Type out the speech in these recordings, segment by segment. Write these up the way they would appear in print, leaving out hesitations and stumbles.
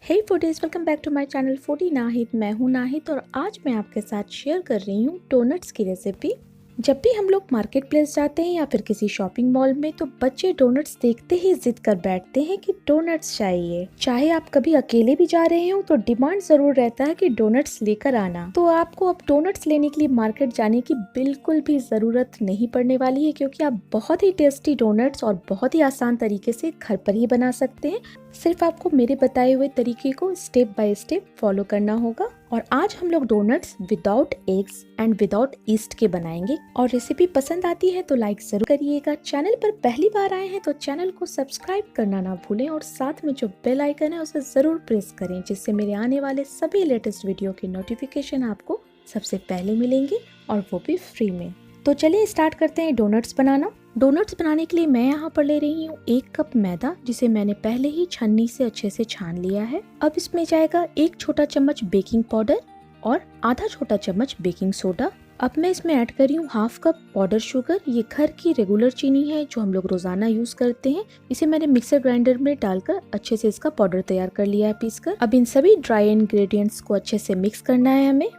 Hey foodies, welcome back to my channel foodie Nahid. मैं हूं नाहिद और आज मैं आपके साथ शेयर कर रही हूं डोनट्स की रेसिपी। जब भी हम लोग मार्केट प्लेस जाते हैं या फिर किसी शॉपिंग मॉल में तो बच्चे डोनट्स देखते ही जिद कर बैठते हैं कि डोनट्स चाहिए। चाहे आप कभी अकेले भी जा रहे हो तो डिमांड जरूर रहता है कि डोनट्स लेकर आना। तो आपको अब डोनट्स लेने के लिए मार्केट जाने की बिल्कुल भी जरूरत नहीं पड़ने वाली है, क्योंकि आप बहुत ही टेस्टी डोनट्स और बहुत ही आसान तरीके से घर पर ही बना सकते हैं। सिर्फ आपको मेरे बताए हुए तरीके को स्टेप बाय स्टेप फॉलो करना होगा। और आज हम लोग donuts without eggs and without yeast के बनाएंगे। और रेसिपी पसंद आती है तो लाइक जरूर करिएगा। चैनल पर पहली बार आए हैं तो चैनल को सब्सक्राइब करना ना भूलें और साथ में जो बेल आइकन है उसे जरूर प्रेस करें, जिससे मेरे आने वाले सभी लेटेस्ट वीडियो के नोटिफिकेशन आपको सबसे पहले मिलेंगे और वो भी फ्री में। तो चलिए स्टार्ट करते हैं डोनट्स बनाना। डोनट्स बनाने के लिए मैं यहाँ पर ले रही हूँ 1 कप मैदा, जिसे मैंने पहले ही छन्नी से अच्छे से छान लिया है। अब इसमें जाएगा 1 छोटा चम्मच बेकिंग पाउडर और आधा छोटा चम्मच बेकिंग सोडा। अब मैं इसमें ऐड कर रही हूँ 1/2 कप पाउडर शुगर। ये घर की रेगुलर चीनी है जो हम लोग रोजाना यूज करते हैं। इसे मैंने मिक्सर ग्राइंडर में डालकर अच्छे से इसका पाउडर तैयार कर लिया है पीसकर। अब इन सभी ड्राई इंग्रेडिएंट्स को अच्छे से मिक्स करना है हमें।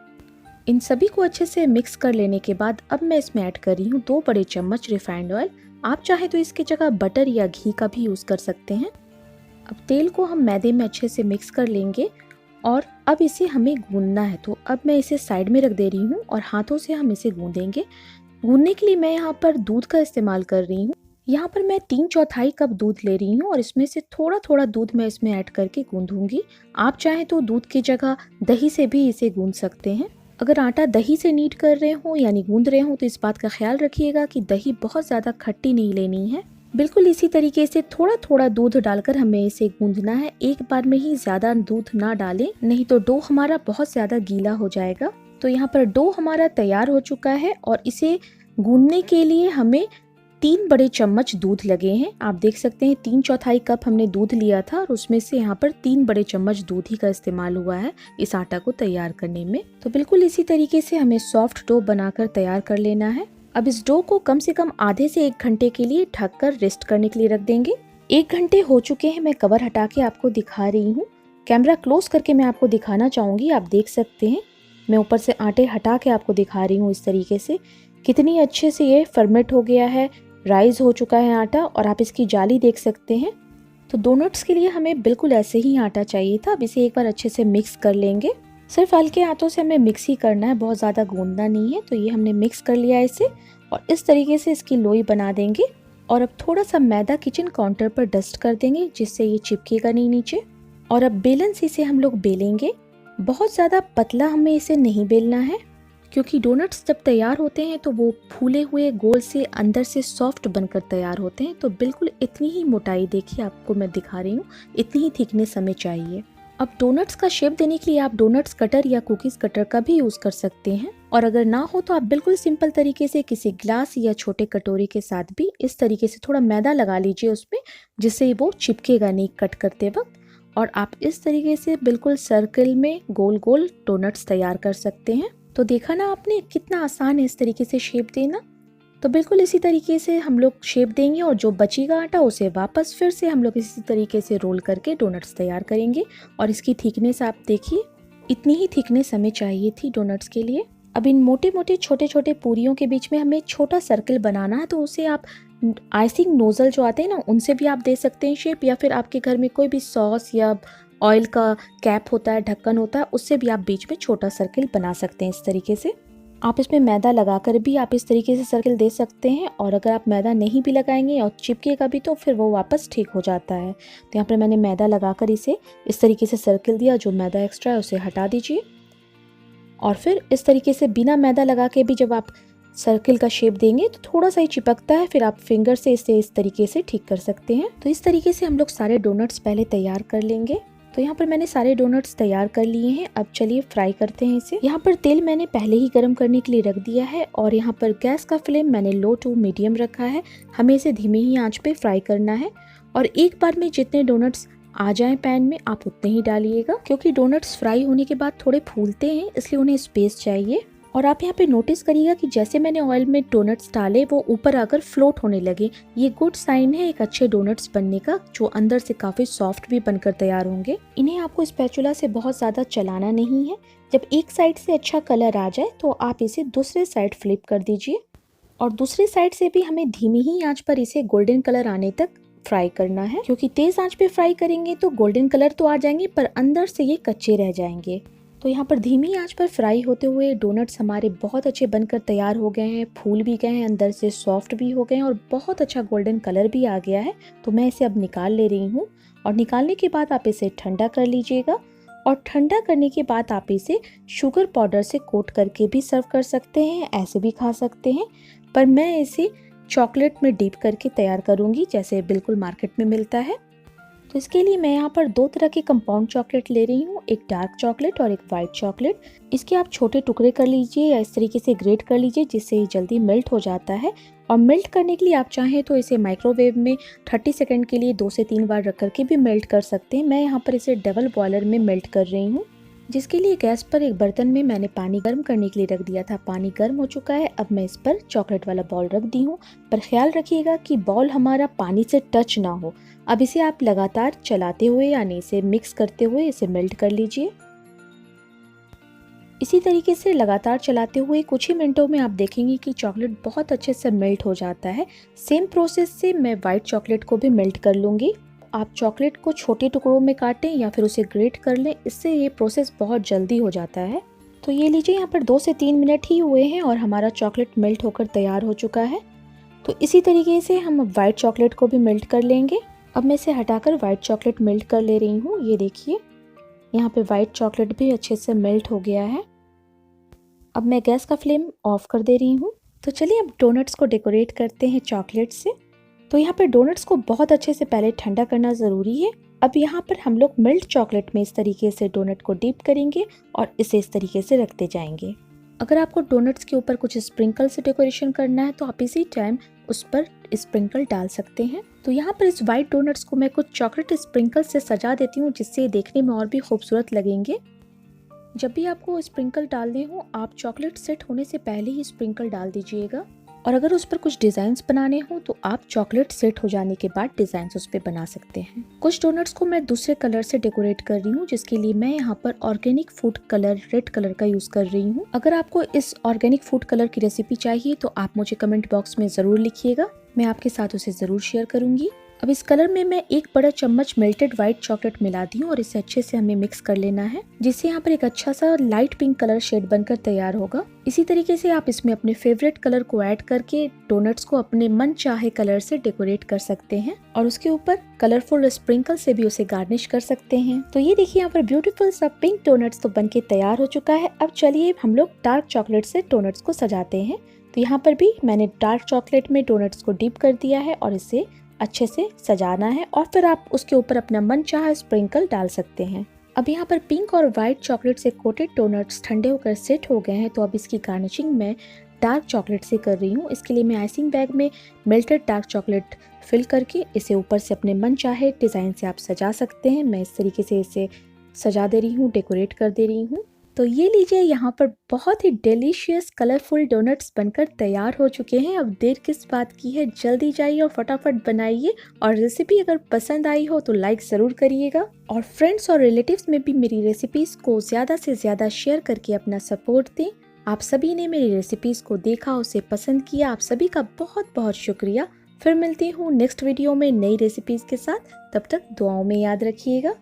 इन सभी को अच्छे से मिक्स कर लेने के बाद अब मैं इसमें ऐड कर रही हूँ 2 बड़े चम्मच रिफाइंड ऑयल। आप चाहे तो इसकी जगह बटर या घी का भी यूज कर सकते हैं। अब तेल को हम मैदे में अच्छे से मिक्स कर लेंगे और अब इसे हमें गूंदना है। तो अब मैं इसे साइड में रख दे रही हूँ और हाथों से हम इसे गूंदेंगे। गूंदने के लिए मैं यहाँ पर दूध का इस्तेमाल कर रही हूँ। यहाँ पर मैं 3/4 कप दूध ले रही हूँ और इसमें से थोड़ा थोड़ा दूध मैं इसमें ऐड करके गूंदूंगी। आप चाहे तो दूध की जगह दही से भी इसे गूंद सकते हैं। अगर आटा दही से नीड कर रहे हो यानी गूंद रहे हो तो इस बात का ख्याल रखिएगा कि दही बहुत ज्यादा खट्टी नहीं लेनी है। बिल्कुल इसी तरीके से थोड़ा थोड़ा दूध डालकर हमें इसे गूंदना है। एक बार में ही ज्यादा दूध ना डालें, नहीं तो डो हमारा बहुत ज्यादा गीला हो जाएगा। तो यहाँ पर डो हमारा तैयार हो चुका है और इसे गूंदने के लिए हमें 3 बड़े चम्मच दूध लगे हैं। आप देख सकते हैं 3/4 कप हमने दूध लिया था और उसमें से यहाँ पर 3 बड़े चम्मच दूध ही का इस्तेमाल हुआ है इस आटा को तैयार करने में। तो बिल्कुल इसी तरीके से हमें सॉफ्ट डो बनाकर तैयार कर लेना है। अब इस डो को कम से कम आधे से 1 घंटे के लिए ढककर रेस्ट करने के लिए रख देंगे। 1 घंटे हो चुके हैं। मैं कवर हटा के आपको दिखा रही हूँ। कैमरा क्लोज करके मैं आपको दिखाना चाहूंगी। आप देख सकते हैं मैं ऊपर से आटे हटा के आपको दिखा रही हूँ इस तरीके से कितनी अच्छे से ये फर्मेंट हो गया है, राइज हो चुका है आटा। और आप इसकी जाली देख सकते हैं। तो डोनट्स के लिए हमें बिल्कुल ऐसे ही आटा चाहिए था। अब इसे एक बार अच्छे से मिक्स कर लेंगे। सिर्फ हल्के हाथों से हमें मिक्स ही करना है, बहुत ज़्यादा गूंदना नहीं है। तो ये हमने मिक्स कर लिया है इसे और इस तरीके से इसकी लोई बना देंगे। और अब थोड़ा सा मैदा किचन काउंटर पर डस्ट कर देंगे, जिससे ये चिपकेगा नहीं नीचे। और अब बेलन से इसे हम लोग बेलेंगे। बहुत ज़्यादा पतला हमें इसे नहीं बेलना है, क्योंकि डोनट्स जब तैयार होते हैं तो वो फूले हुए गोल से अंदर से सॉफ्ट बनकर तैयार होते हैं। तो बिल्कुल इतनी ही मोटाई, देखिए आपको मैं दिखा रही हूँ, इतनी ही थिकनेस हमें चाहिए। अब डोनट्स का शेप देने के लिए आप डोनट्स कटर या कुकीज कटर का भी यूज कर सकते हैं। और अगर ना हो तो आप बिल्कुल सिंपल तरीके से किसी ग्लास या छोटे कटोरी के साथ भी इस तरीके से थोड़ा मैदा लगा लीजिए उसमें, जिससे वो चिपकेगा नहीं कट करते वक्त। और आप इस तरीके से बिल्कुल सर्कल में गोल गोल डोनट्स तैयार कर सकते हैं। तो देखा ना आपने कितना आसान है इस तरीके से शेप देना। तो बिल्कुल इसी तरीके से हम लोग शेप देंगे और जो बचेगा आटा उसे वापस फिर से हम लोग इसी तरीके से रोल करके डोनट्स तैयार करेंगे। और इसकी थिकनेस आप देखिए, इतनी ही थिकनेस हमें चाहिए थी डोनट्स के लिए। अब इन मोटे मोटे छोटे छोटे पूरियों के बीच में हमें छोटा सर्कल बनाना है। तो उसे आप आइसिंग नोजल जो आते हैं ना, उनसे भी आप दे सकते हैं शेप, या फिर आपके घर में कोई भी सॉस या ऑयल का कैप होता है, ढक्कन होता है, उससे भी आप बीच में छोटा सर्कल बना सकते हैं इस तरीके से। आप इसमें मैदा लगाकर भी आप इस तरीके से सर्कल दे सकते हैं। और अगर आप मैदा नहीं भी लगाएंगे और चिपकेगा भी तो फिर वो वापस ठीक हो जाता है। तो यहाँ पर मैंने मैदा लगाकर इसे इस तरीके से सर्कल दिया। जो मैदा एक्स्ट्रा है उसे हटा दीजिए। और फिर इस तरीके से बिना मैदा लगा के भी जब आप सर्कल का शेप देंगे तो थोड़ा सा ही चिपकता है, फिर आप फिंगर से इसे इस तरीके से ठीक कर सकते हैं। तो इस तरीके से हम लोग सारे डोनट्स पहले तैयार कर लेंगे। तो यहाँ पर मैंने सारे डोनट्स तैयार कर लिए हैं। अब चलिए फ्राई करते हैं इसे। यहाँ पर तेल मैंने पहले ही गर्म करने के लिए रख दिया है और यहाँ पर गैस का फ्लेम मैंने लो टू मीडियम रखा है। हमें इसे धीमी ही आंच पे फ्राई करना है। और एक बार में जितने डोनट्स आ जाएं पैन में आप उतने ही डालिएगा, क्योंकि डोनट्स फ्राई होने के बाद थोड़े फूलते हैं, इसलिए उन्हें स्पेस चाहिए। और आप यहाँ पे नोटिस करिएगा कि जैसे मैंने ऑयल में डोनट्स डाले वो ऊपर आकर फ्लोट होने लगे। ये गुड साइन है एक अच्छे डोनट्स बनने का, जो अंदर से काफी सॉफ्ट भी बनकर तैयार होंगे। इन्हें आपको स्पैचुला से बहुत ज्यादा चलाना नहीं है। जब एक साइड से अच्छा कलर आ जाए तो आप इसे दूसरे साइड फ्लिप कर दीजिए और दूसरी साइड से भी हमें धीमी ही आंच पर इसे गोल्डन कलर आने तक फ्राई करना है, क्योंकि तेज आंच पे फ्राई करेंगे तो गोल्डन कलर तो आ जाएंगे पर अंदर से ये कच्चे रह जाएंगे। तो यहाँ पर धीमी आंच पर फ्राई होते हुए डोनट्स हमारे बहुत अच्छे बनकर तैयार हो गए हैं, फूल भी गए हैं, अंदर से सॉफ्ट भी हो गए हैं और बहुत अच्छा गोल्डन कलर भी आ गया है। तो मैं इसे अब निकाल ले रही हूँ और निकालने के बाद आप इसे ठंडा कर लीजिएगा और ठंडा करने के बाद आप इसे शुगर पाउडर से कोट करके भी सर्व कर सकते हैं, ऐसे भी खा सकते हैं। पर मैं इसे चॉकलेट में डीप करके तैयार करूँगी जैसे बिल्कुल मार्केट में मिलता है। तो इसके लिए मैं यहाँ पर दो तरह के कंपाउंड चॉकलेट ले रही हूँ, एक डार्क चॉकलेट और एक वाइट चॉकलेट। इसके आप छोटे टुकड़े कर लीजिए या इस तरीके से ग्रेट कर लीजिए जिससे ये जल्दी मेल्ट हो जाता है। और मेल्ट करने के लिए आप चाहें तो इसे माइक्रोवेव में 30 सेकंड के लिए 2 से 3 बार रख करके भी मेल्ट कर सकते हैं। मैं यहाँ पर इसे डबल बॉयलर में मेल्ट कर रही हूँ, जिसके लिए गैस पर एक बर्तन में मैंने पानी गर्म करने के लिए रख दिया था। पानी गर्म हो चुका है, अब मैं इस पर चॉकलेट वाला बॉल रख दी हूँ। पर ख्याल रखिएगा कि बॉल हमारा पानी से टच ना हो। अब इसे आप लगातार चलाते हुए यानी इसे मिक्स करते हुए इसे मेल्ट कर लीजिए। इसी तरीके से लगातार चलाते हुए कुछ ही मिनटों में आप देखेंगे कि चॉकलेट बहुत अच्छे से मेल्ट हो जाता है। सेम प्रोसेस से मैं वाइट चॉकलेट को भी मेल्ट कर लूँगी। आप चॉकलेट को छोटे टुकड़ों में काटें या फिर उसे ग्रेट कर लें, इससे ये प्रोसेस बहुत जल्दी हो जाता है। तो ये लीजिए, यहाँ पर 2 से 3 मिनट ही हुए हैं और हमारा चॉकलेट मेल्ट होकर तैयार हो चुका है। तो इसी तरीके से हम अब वाइट चॉकलेट को भी मेल्ट कर लेंगे। अब मैं इसे हटाकर वाइट चॉकलेट मेल्ट कर ले रही हूँ। ये देखिए, यहाँ पे वाइट चॉकलेट भी अच्छे से मेल्ट हो गया है। अब मैं गैस का फ्लेम ऑफ कर दे रही हूँ। तो चलिए अब डोनट्स को डेकोरेट करते हैं चॉकलेट से। तो यहाँ पर डोनट्स को बहुत अच्छे से पहले ठंडा करना ज़रूरी है। अब यहाँ पर हम लोग मिल्क चॉकलेट में इस तरीके से डोनट को डीप करेंगे और इसे इस तरीके से रखते जाएंगे। अगर आपको डोनट्स के ऊपर कुछ स्प्रिंकल से डेकोरेशन करना है तो आप इसी टाइम उस पर स्प्रिंकल डाल सकते हैं। तो यहाँ पर इस वाइट डोनट्स को मैं कुछ चॉकलेट स्प्रिंकल से सजा देती हूँ, जिससे देखने में और भी खूबसूरत लगेंगे। जब भी आपको स्प्रिंकल डालने हो आप चॉकलेट सेट होने से पहले ही स्प्रिंकल डाल दीजिएगा। और अगर उस पर कुछ डिजाइन्स बनाने हो तो आप चॉकलेट सेट हो जाने के बाद डिजाइन्स उस पर बना सकते हैं। कुछ डोनट्स को मैं दूसरे कलर से डेकोरेट कर रही हूँ, जिसके लिए मैं यहाँ पर organic food colour red colour का यूज कर रही हूँ। अगर आपको इस ऑर्गेनिक फूड कलर की रेसिपी चाहिए तो आप मुझे कमेंट बॉक्स में जरूर लिखिएगा, मैं आपके साथ उसे जरूर शेयर करूंगी। अब इस कलर में मैं 1 बड़ा चम्मच मेल्टेड व्हाइट चॉकलेट मिला दी हूँ और इसे अच्छे से हमें मिक्स कर लेना है, जिससे यहाँ पर एक अच्छा सा लाइट पिंक कलर शेड बनकर तैयार होगा। इसी तरीके से आप इसमें अपने फेवरेट कलर को ऐड करके डोनट्स को अपने मन चाहे कलर से डेकोरेट कर सकते हैं और उसके ऊपर कलरफुल स्प्रिंकल से भी उसे गार्निश कर सकते हैं। तो ये देखिए, यहाँ पर ब्यूटीफुल सा पिंक डोनट्स तो बनके तैयार हो चुका है। अब चलिए हम लोग डार्क चॉकलेट से डोनट्स को सजाते हैं। तो यहाँ पर भी मैंने डार्क चॉकलेट में डोनट्स को डीप कर दिया है और इसे अच्छे से सजाना है और फिर आप उसके ऊपर अपना मन चाहा स्प्रिंकल डाल सकते हैं। अब यहाँ पर पिंक और व्हाइट चॉकलेट से कोटेड डोनट्स ठंडे होकर सेट हो गए हैं। तो अब इसकी गार्निशिंग मैं डार्क चॉकलेट से कर रही हूँ। इसके लिए मैं आइसिंग बैग में मेल्टेड डार्क चॉकलेट फिल करके इसे ऊपर से अपने मन चाहे डिज़ाइन से आप सजा सकते हैं। मैं इस तरीके से इसे सजा दे रही हूँ, डेकोरेट कर दे रही हूँ। तो ये लीजिए, यहाँ पर बहुत ही डिलीशियस कलरफुल डोनट्स बनकर तैयार हो चुके हैं। अब देर किस बात की है, जल्दी जाइए और फटाफट बनाइए। और रेसिपी अगर पसंद आई हो तो लाइक ज़रूर करिएगा और फ्रेंड्स और रिलेटिव्स में भी मेरी रेसिपीज़ को ज़्यादा से ज़्यादा शेयर करके अपना सपोर्ट दें। आप सभी ने मेरी रेसिपीज़ को देखा, उसे पसंद किया, आप सभी का बहुत बहुत शुक्रिया। फिर मिलती हूँ नेक्स्ट वीडियो में नई रेसिपीज़ के साथ। तब तक दुआओं में याद रखिएगा।